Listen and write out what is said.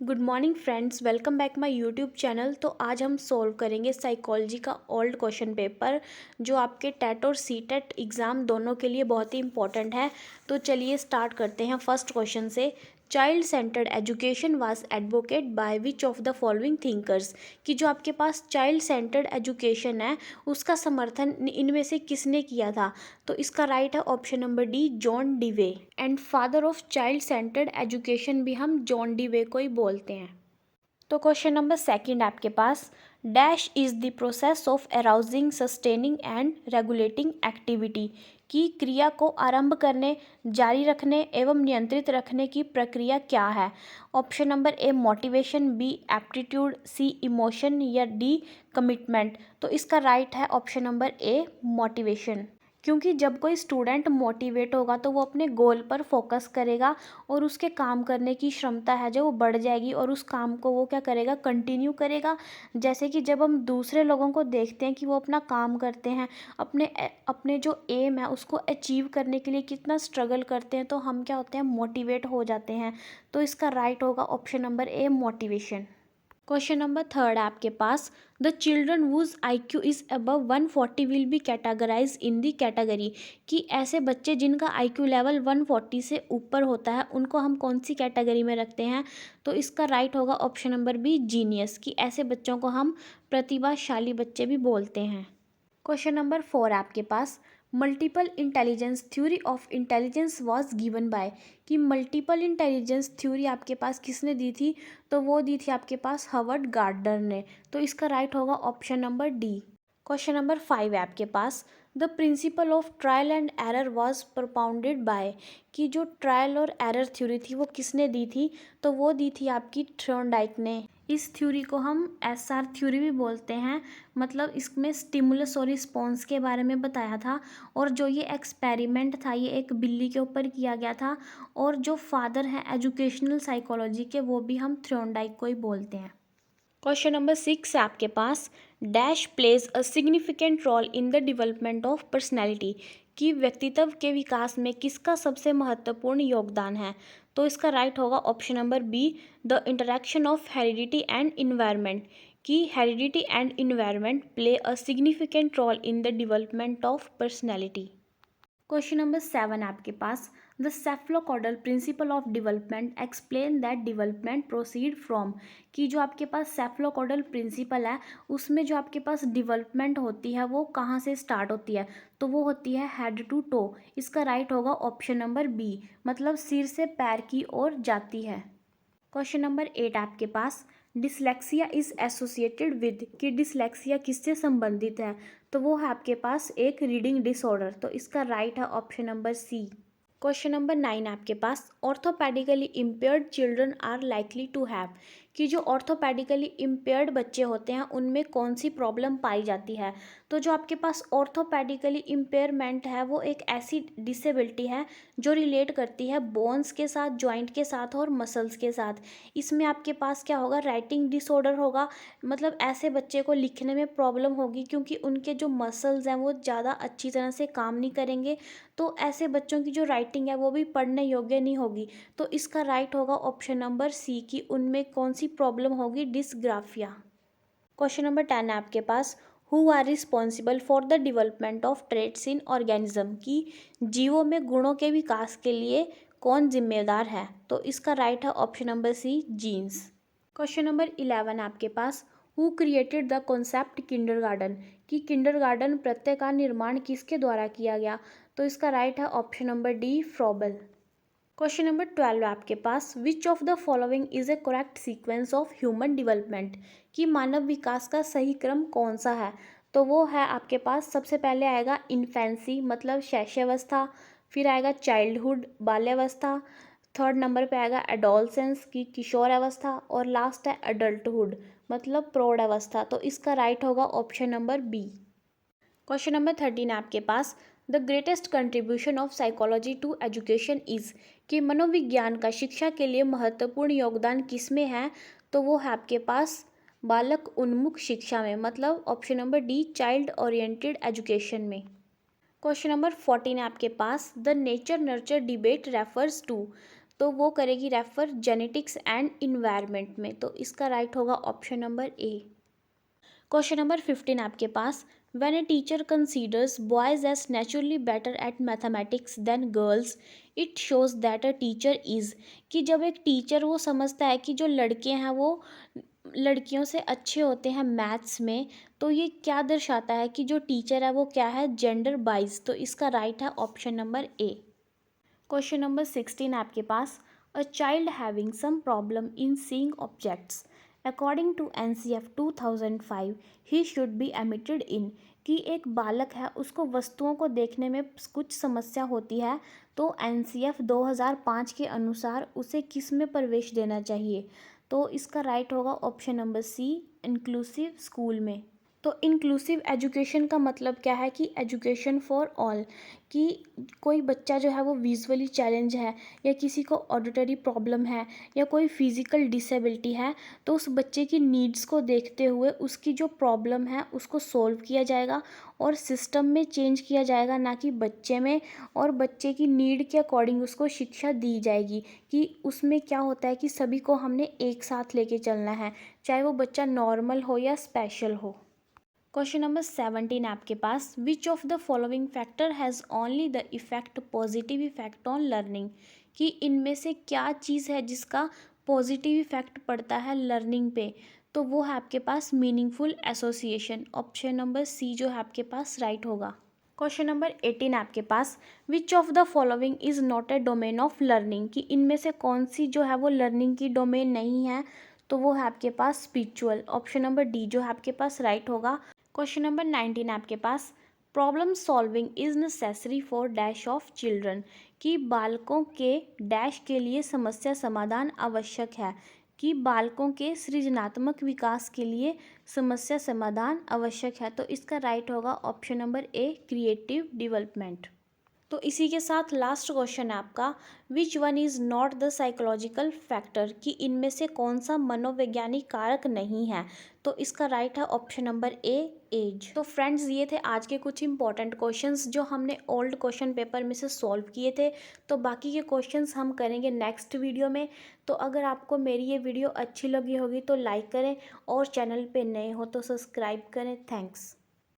Good morning friends, welcome back my YouTube channel. तो आज हम सॉल्व करेंगे साइकोलॉजी का ओल्ड क्वेश्चन पेपर जो आपके टेट और सी टेट एग्ज़ाम दोनों के लिए बहुत ही इंपॉर्टेंट है। तो चलिए स्टार्ट करते हैं फर्स्ट क्वेश्चन से। Child centred education was advocate by which of the following thinkers, कि जो आपके पास चाइल्ड सेंटर्ड एजुकेशन है उसका समर्थन इनमें से किसने किया था। तो इसका राइट है option number D, John डीवे। And father of child centred education भी हम जॉन डीवे को ही बोलते हैं। तो क्वेश्चन नंबर सेकंड आपके पास, dash is the process of arousing sustaining and regulating activity, की क्रिया को आरंभ करने, जारी रखने एवं नियंत्रित रखने की प्रक्रिया क्या है। Option number A motivation, B aptitude, C emotion या डी कमिटमेंट। तो इसका राइट है ऑप्शन नंबर ए, मोटिवेशन। क्योंकि जब कोई स्टूडेंट मोटिवेट होगा तो वो अपने गोल पर फोकस करेगा और उसके काम करने की क्षमता है जो वो बढ़ जाएगी और उस काम को वो क्या करेगा, कंटिन्यू करेगा। जैसे कि जब हम दूसरे लोगों को देखते हैं कि वो अपना काम करते हैं, अपने अपने जो एम है उसको अचीव करने के लिए कितना स्ट्रगल करते हैं, तो हम क्या होते हैं, मोटिवेट हो जाते हैं। तो इसका राइट होगा option number A, motivation. Question number third है आपके पास, the children whose IQ is above 140 will be categorise in the category, कि ऐसे बच्चे जिनका IQ लेवल 140 से ऊपर होता है उनको हम कौन सी कैटेगरी में रखते हैं। तो इसका राइट होगा ऑप्शन नंबर बी, जीनियस, कि ऐसे बच्चों को हम प्रतिभाशाली बच्चे भी बोलते हैं। क्वेश्चन नंबर फोर है आपके पास, multiple intelligence theory of intelligence was given by, कि मल्टीपल इंटेलिजेंस थ्योरी आपके पास किसने दी थी। तो वो दी थी आपके पास हवर्ड गार्डनर ने। तो इसका राइट होगा option number D. Question number five है आपके पास, the principle of trial and error was propounded by, कि जो ट्रायल और एरर थ्योरी थी वो किसने दी थी। तो वो दी थी आपकी थ्योरनडाइक ने। इस थ्योरी को हम SR थ्योरी भी बोलते हैं। मतलब इसमें स्टिमुलस और रिस्पॉन्स के बारे में बताया था। और जो ये एक्सपेरिमेंट था ये एक बिल्ली के ऊपर किया गया था। और जो फादर हैं एजुकेशनल साइकोलॉजी के वो भी हम थ्योरनडाइक को ही बोलते हैं। क्वेश्चन नंबर सिक्स है आपके पास, dash plays a significant role in the development of personality, कि व्यक्तित्व के विकास में किसका सबसे महत्वपूर्ण योगदान है। तो इसका राइट होगा option number B, the interaction of heredity and environment, कि heredity and environment play a significant role in the development of personality. Question number seven आपके पास, the cephalocaudal principle of development explain that development proceed from, कि जो आपके पास सेफ्लोकॉडल principal है उसमें जो आपके पास डेवलपमेंट होती है वो कहाँ से स्टार्ट होती है। तो वो होती है हेड टू टो। इसका राइट होगा ऑप्शन नंबर बी, मतलब सिर से पैर की ओर जाती है। क्वेश्चन नंबर एट आपके पास, डिसलेक्सिया इज एसोसिएटेड विद, कि डिसलेक्सिया किससे संबंधित है। तो वो है आपके पास एक रीडिंग डिसऑर्डर। तो इसका राइट है option number C. Question number nine आपके पास, orthopedically impaired children are likely to have, कि जो ऑर्थोपेडिकली इम्पेयर्ड बच्चे होते हैं उनमें कौन सी प्रॉब्लम पाई जाती है। तो जो आपके पास ऑर्थोपेडिकली इम्पेयरमेंट है वो एक ऐसी डिसेबिलिटी है जो रिलेट करती है बोन्स के साथ, जॉइंट के साथ और मसल्स के साथ। इसमें आपके पास क्या होगा, राइटिंग डिसऑर्डर होगा। मतलब ऐसे बच्चे को लिखने में प्रॉब्लम होगी क्योंकि उनके जो मसल्स हैं वो ज़्यादा अच्छी तरह से काम नहीं करेंगे। तो ऐसे बच्चों की जो राइटिंग है वो भी पढ़ने योग्य नहीं होगी। तो इसका राइट होगा ऑप्शन नंबर सी, कि उनमें कौन सी प्रॉब्लम होगी, डिसग्राफिया। क्वेश्चन नंबर टेन है आपके पास, who are responsible for the development of traits in organism, की जीवों में गुणों के विकास के लिए कौन जिम्मेदार है। तो इसका राइट है option number C, genes. Question number 11 आपके पास, who created the concept kindergarten, कि किंडरगार्टन प्रत्यय का निर्माण किसके द्वारा किया गया। तो इसका राइट है option number D, Froebel. Question number 12 आपके पास, which of the following is a correct sequence of human development, कि मानव विकास का सही क्रम कौन सा है। तो वो है आपके पास, सबसे पहले आएगा इन्फेंसी मतलब शैशवावस्था, फिर आएगा चाइल्डहुड बाल्यावस्था, थर्ड नंबर पे आएगा एडोलसेंस की किशोर अवस्था, और लास्ट है अडल्टहुड मतलब प्रौढ़ अवस्था। तो इसका राइट होगा option number B. Question number 13 है आपके पास, the greatest contribution of psychology to education is, कि मनोविज्ञान का शिक्षा के लिए महत्वपूर्ण योगदान किसमें है। तो वो है आपके पास बालक उन्मुख शिक्षा में, मतलब option number D, child oriented education में। क्वेश्चन नंबर 14 है आपके पास, the nature nurture debate refers to, तो वो करेगी रेफर जेनेटिक्स एंड इन्वायरमेंट में। तो इसका राइट होगा option number A. Question number 15 आपके पास, when a teacher considers boys as naturally better at mathematics than girls it shows that a teacher is. कि जब एक टीचर वो समझता है कि जो लड़के हैं वो लड़कियों से अच्छे होते हैं मैथ्स में, तो ये क्या दर्शाता है कि जो टीचर है वो क्या है, जेंडर बाइज। तो इसका राइट है option number A. Question number 16 आपके पास, a child having some problem in seeing objects according to NCF 2005 he should be admitted in. कि एक बालक है उसको वस्तुओं को देखने में कुछ समस्या होती है, तो एनसीएफ 2005 के अनुसार उसे किस में प्रवेश देना चाहिए। तो इसका राइट होगा option number C, inclusive school में। तो इंक्लूसिव एजुकेशन का मतलब क्या है कि एजुकेशन फॉर ऑल। कि कोई बच्चा जो है वो विजुअली चैलेंज है, या किसी को ऑडिटरी प्रॉब्लम है, या कोई फिजिकल डिसेबिलिटी है, तो उस बच्चे की नीड्स को देखते हुए उसकी जो प्रॉब्लम है उसको सॉल्व किया जाएगा और सिस्टम में चेंज किया जाएगा, ना कि बच्चे में। और बच्चे की नीड के अकॉर्डिंग उसको शिक्षा दी जाएगी कि उसमें क्या होता है कि सभी को हमने एक साथ लेके चलना है, चाहे वो बच्चा नॉर्मल हो या स्पेशल हो। क्वेश्चन नंबर 17 आपके पास, which of the following factor has only the effect positive effect on learning. कि इनमें से क्या चीज़ है जिसका पॉजिटिव इफेक्ट पड़ता है लर्निंग पे। तो वो है आपके पास meaningful association. Option number C जो है आपके पास राइट होगा। क्वेश्चन नंबर 18 आपके पास, which of the following is not a domain of learning. कि इनमें से कौन सी जो है वो लर्निंग की डोमेन नहीं है। तो वो है आपके पास स्पिरिचुअल। ऑप्शन नंबर डी जो है आपके पास राइट होगा। क्वेश्चन नंबर 19 आपके पास, problem solving is necessary for dash of children. कि बालकों के डैश के लिए समस्या समाधान आवश्यक है। कि बालकों के सृजनात्मक विकास के लिए समस्या समाधान आवश्यक है। तो इसका राइट होगा ऑप्शन नंबर ए, क्रिएटिव डेवलपमेंट। तो इसी के साथ लास्ट क्वेश्चन है आपका, which one is not the psychological factor. कि इनमें से कौन सा मनोवैज्ञानिक कारक नहीं है। तो इसका राइट है ऑप्शन नंबर ए, एज। तो फ्रेंड्स ये थे आज के कुछ इंपॉर्टेंट क्वेश्चंस जो हमने ओल्ड क्वेश्चन पेपर में से सॉल्व किए थे। तो बाकी के क्वेश्चंस हम करेंगे नेक्स्ट वीडियो में। तो अगर आपको मेरी ये वीडियो अच्छी लगी होगी तो लाइक करें, और चैनल पे नए हो तो सब्सक्राइब करें। थैंक्स।